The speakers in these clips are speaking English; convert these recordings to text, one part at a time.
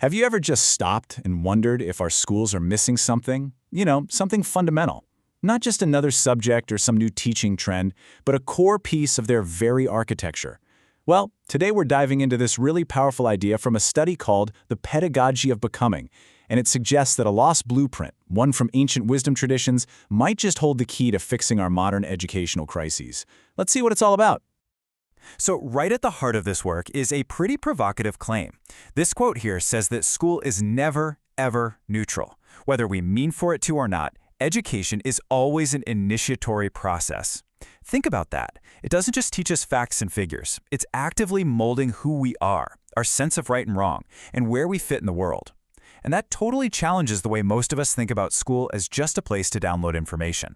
Have you ever just stopped and wondered if our schools are missing something? Something fundamental. Not just another subject or some new teaching trend, but a core piece of their very architecture. Well, today we're diving into this really powerful idea from a study called the Pedagogy of Becoming, and it suggests that a lost blueprint, one from ancient wisdom traditions, might just hold the key to fixing our modern educational crises. Let's see what it's all about. So right at the heart of this work is a pretty provocative claim. This quote here says that school is never, ever neutral. Whether we mean for it to or not, education is always an initiatory process. Think about that. It doesn't just teach us facts and figures. It's actively molding who we are, our sense of right and wrong, and where we fit in the world. And that totally challenges the way most of us think about school as just a place to download information.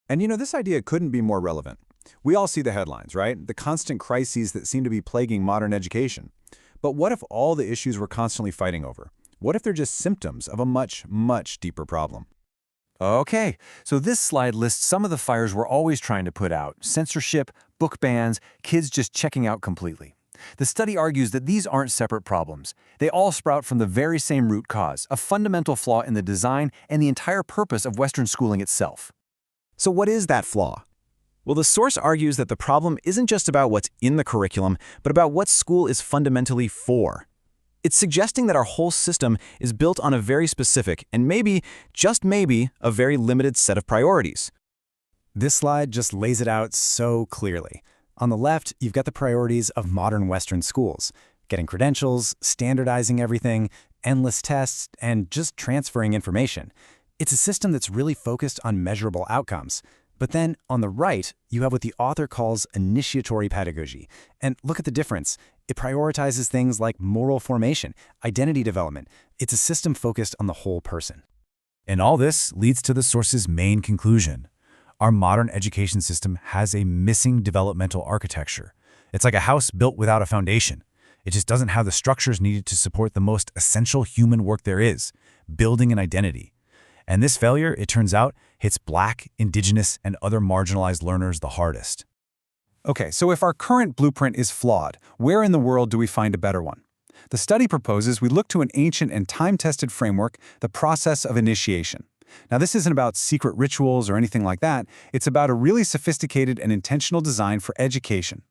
And this idea couldn't be more relevant. We all see the headlines, right? The constant crises that seem to be plaguing modern education. But what if all the issues we're constantly fighting over? What if they're just symptoms of a much, much deeper problem? Okay, so this slide lists some of the fires we're always trying to put out: censorship, book bans, kids just checking out completely. The study argues that these aren't separate problems. They all sprout from the very same root cause, a fundamental flaw in the design and the entire purpose of Western schooling itself. So what is that flaw? Well, the source argues that the problem isn't just about what's in the curriculum, but about what school is fundamentally for. It's suggesting that our whole system is built on a very specific, and maybe, just maybe, a very limited set of priorities. This slide just lays it out so clearly. On the left, you've got the priorities of modern Western schools: getting credentials, standardizing everything, endless tests, and just transferring information. It's a system that's really focused on measurable outcomes. But then, on the right, you have what the author calls initiatory pedagogy. And look at the difference. It prioritizes things like moral formation, identity development. It's a system focused on the whole person. And all this leads to the source's main conclusion. Our modern education system has a missing developmental architecture. It's like a house built without a foundation. It just doesn't have the structures needed to support the most essential human work there is: building an identity. And this failure, it turns out, hits Black, Indigenous, and other marginalized learners the hardest. Okay, so if our current blueprint is flawed, where in the world do we find a better one? The study proposes we look to an ancient and time-tested framework, the process of initiation. Now, this isn't about secret rituals or anything like that. It's about a really sophisticated and intentional design for education.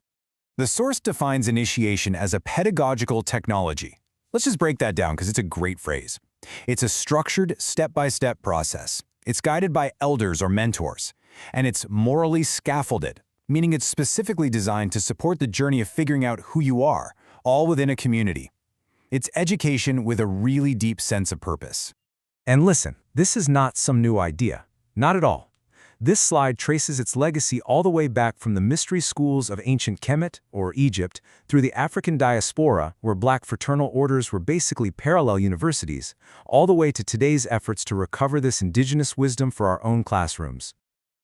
The source defines initiation as a pedagogical technology. Let's just break that down because it's a great phrase. It's a structured, step-by-step process. It's guided by elders or mentors, and it's morally scaffolded, meaning it's specifically designed to support the journey of figuring out who you are, all within a community. It's education with a really deep sense of purpose. And listen, this is not some new idea. Not at all. This slide traces its legacy all the way back from the mystery schools of ancient Kemet, or Egypt, through the African diaspora, where Black fraternal orders were basically parallel universities, all the way to today's efforts to recover this indigenous wisdom for our own classrooms.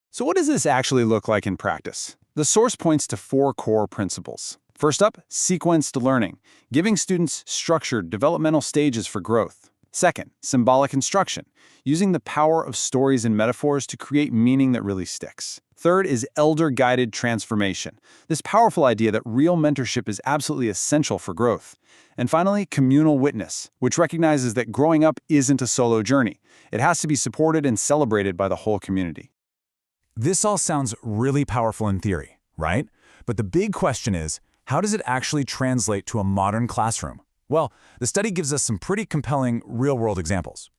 So what does this actually look like in practice? The source points to 4 core principles. First up, sequenced learning, giving students structured developmental stages for growth. Second, symbolic instruction, using the power of stories and metaphors to create meaning that really sticks. Third is elder-guided transformation, this powerful idea that real mentorship is absolutely essential for growth. And finally, communal witness, which recognizes that growing up isn't a solo journey. It has to be supported and celebrated by the whole community. This all sounds really powerful in theory, right? But the big question is, how does it actually translate to a modern classroom? Well, the study gives us some pretty compelling real-world examples.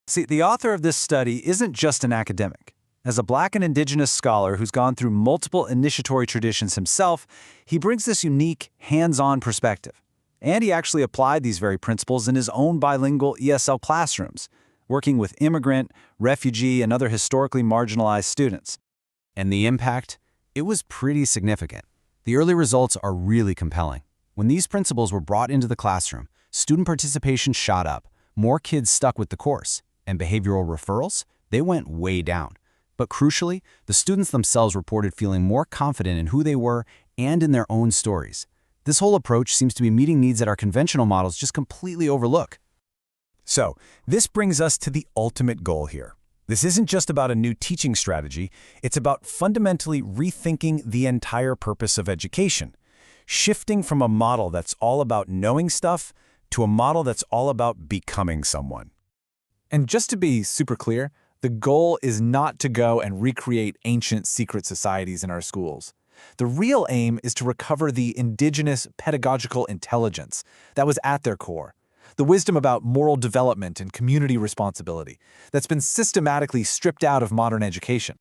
See, the author of this study isn't just an academic. As a Black and Indigenous scholar who's gone through multiple initiatory traditions himself, he brings this unique, hands-on perspective. And he actually applied these very principles in his own bilingual ESL classrooms, working with immigrant, refugee, and other historically marginalized students. And the impact? It was pretty significant. The early results are really compelling. When these principles were brought into the classroom, student participation shot up, more kids stuck with the course, and behavioral referrals, they went way down. But crucially, the students themselves reported feeling more confident in who they were and in their own stories. This whole approach seems to be meeting needs that our conventional models just completely overlook. So, this brings us to the ultimate goal here. This isn't just about a new teaching strategy, it's about fundamentally rethinking the entire purpose of education. Shifting from a model that's all about knowing stuff to a model that's all about becoming someone. And just to be super clear, the goal is not to go and recreate ancient secret societies in our schools. The real aim is to recover the indigenous pedagogical intelligence that was at their core, the wisdom about moral development and community responsibility that's been systematically stripped out of modern education.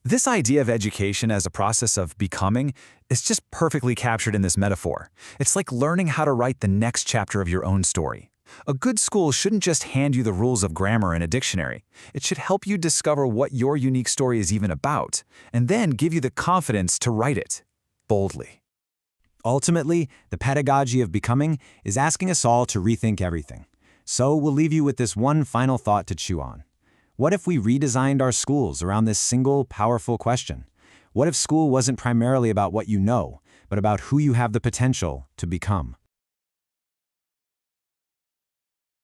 This idea of education as a process of becoming is just perfectly captured in this metaphor. It's like learning how to write the next chapter of your own story. A good school shouldn't just hand you the rules of grammar in a dictionary. It should help you discover what your unique story is even about, and then give you the confidence to write it boldly. Ultimately, the pedagogy of becoming is asking us all to rethink everything. So we'll leave you with this one final thought to chew on. What if we redesigned our schools around this single, powerful question? What if school wasn't primarily about what you know, but about who you have the potential to become?